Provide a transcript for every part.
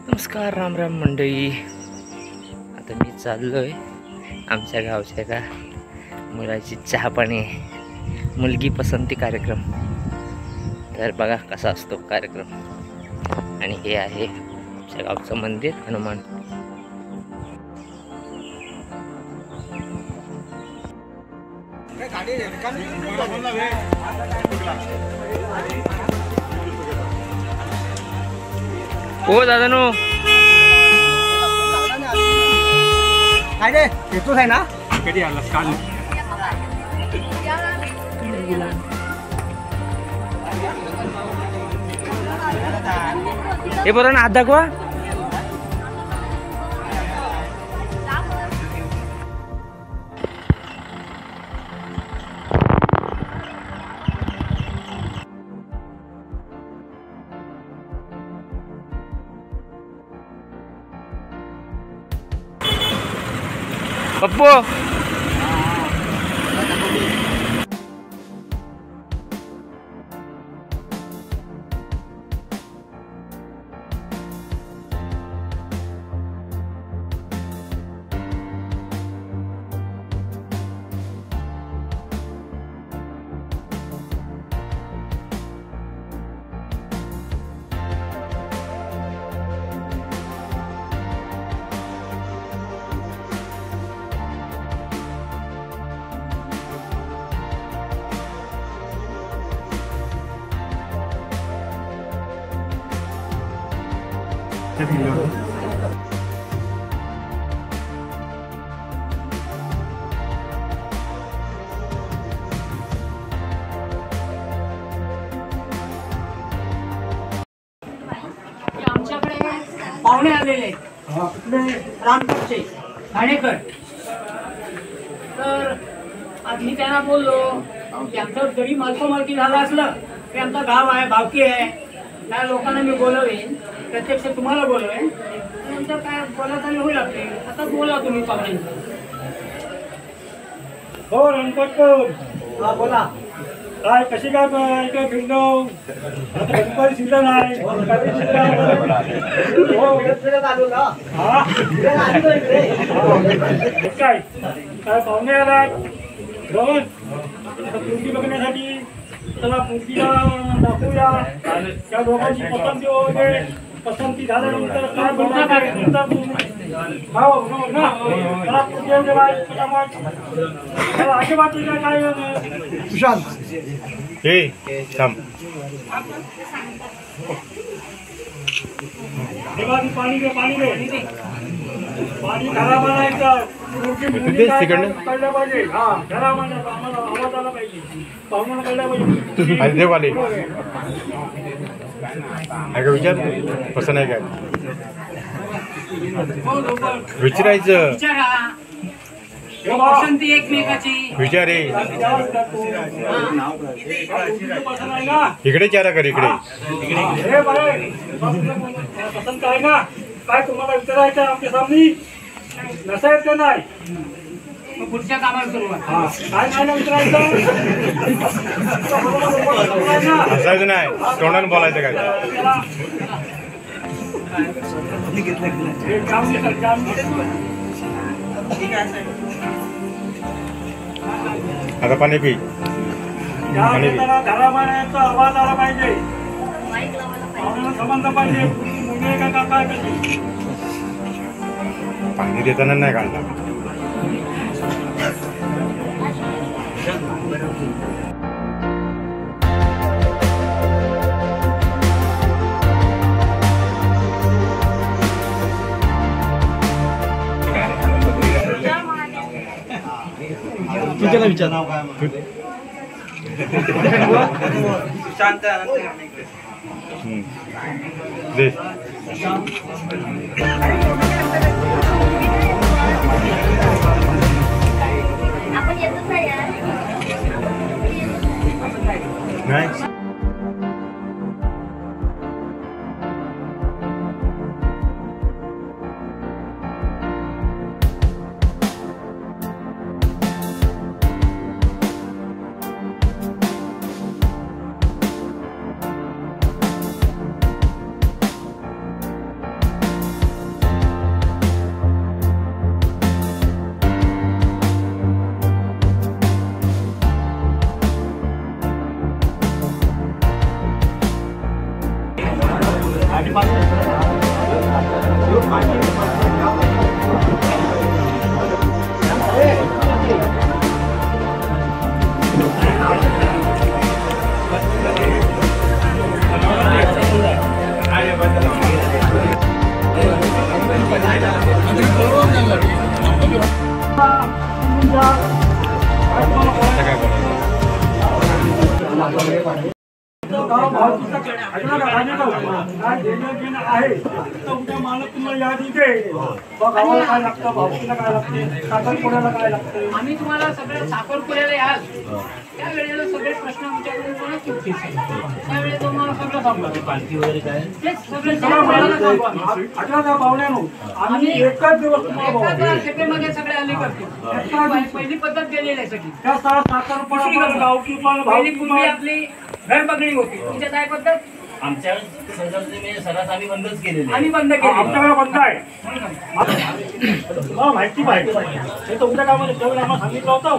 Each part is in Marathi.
नमस्कार, राम राम मंडळी. आता मी चाललोय आमच्या गावच्या का मुलाची चहा पाणी मुलगी पसंती कार्यक्रम. तर बघा कसा असतो कार्यक्रम. आणि हे आहे आमच्या गावचं मंदिर हनुमान. ओ दादा नो काय रे येतोच आहे ना. कधी आलास काल? हे बरोबर ना, हात दाखवा. पप्पू आमच्याकडे पाहुणे आलेले रामपूरचे ठाणेकर. तर आज मी त्यांना बोललो की आमचं जरी मालकी झालं असलं की आमचं गाव आहे, भावकी आहे, त्या लोकांना मी बोलवेन, प्रत्यक्ष तुम्हाला बोलवेन. नंतर काय बोलत आणि होईल आपले. आता बोला तुम्ही पाहुण्यांचं. हो रणपतपूर. हा बोला. काय कशी काय इकडे फिरलो? आता गणपती सीझन आहे. काय काय पाहुणे आलात दोन मूर्ती बघण्यासाठी. चला मूर्तीला दाखवूया. त्या दोघांची पसंती झाल्यानंतर काय बोलणार काय सुशांत हे थांब. पाणी दे पाणी दे. पाणी घरा बनायचं. कळलं पाहिजे. हा घरामध्ये आम्हाला आवाज आला पाहिजे. पाहुण्याला कळलं पाहिजे. देवाले का विचार कसं नाही काय विचारायचं. पसंती एकमेकाची विचार इकडे चारा कर इकडे. पसंत आहे ना काय तुम्हाला विचारायचं आमच्या सामने नसायचं नाही. पुढच्या कामाला सुरुवात. काय नाही ना विचारायचं. असायचं नाही तोंडाने बोलायचं काय. आता पाणी पी. घराबाहेरचा आवाज आला पाहिजे. समजलं पाहिजे मुली का काय कशी. पाणी देताना नाही काढला. तुझ्याला विचार. शांत दे. नाही काय देणं घेणं आहे तर उद्या मालक तुम्हाला यादी दे गावाला काय लागतं, भावकीला काय लागते, साखरपुड्याला काय लागते. आम्ही तुम्हाला सगळं साखरपुड्याला याल त्या वेळेला सगळे प्रश्न आमच्याकडून कोणा सुटतील त्यावेळेला तुम्हाला सगळं सांगतो पालखी वगैरे काय तेच सगळे अठरा त्या पाहुण्यानो आम्ही एकच दिवस तुम्हाला खेपेमध्ये सगळे आले करतो पहिली पद्धत गेलेली आहे सगळी त्या साखरपुडा पण गावकी पण पहिली भावकी पूर्वी पण आपली घर बघणी होती तुमच्या काय पद्धत आमच्या सरास आम्ही बंदच केलेले आम्ही बंद केली आमच्याकडे बंद आहे. मला माहिती पाहिजे हे तुमच्या कामाने जेवण आम्हाला सांगितलं होतं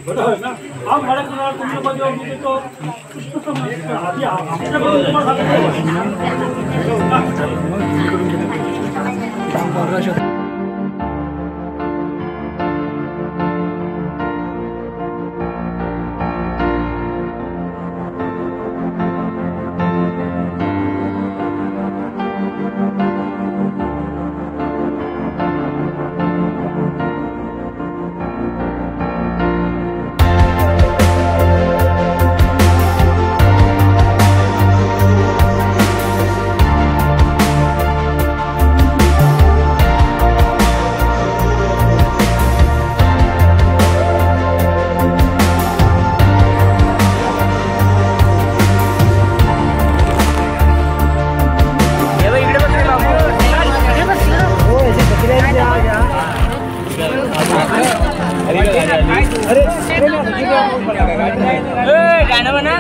बरोबर ना. हा मला तुम्हाला तुमच्या मध्ये मी देतो आधी आमच्याकडून तुम्हाला सांगितलं. गाणं म्हणा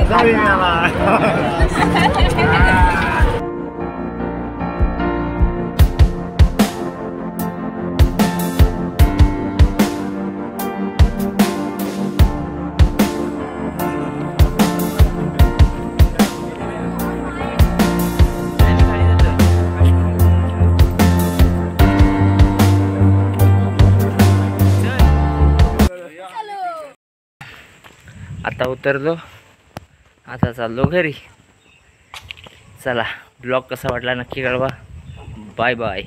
आता उतरलो आता चाललो घरी. चला ब्लॉग कसा वाटला नक्की कळवा. Bye bye.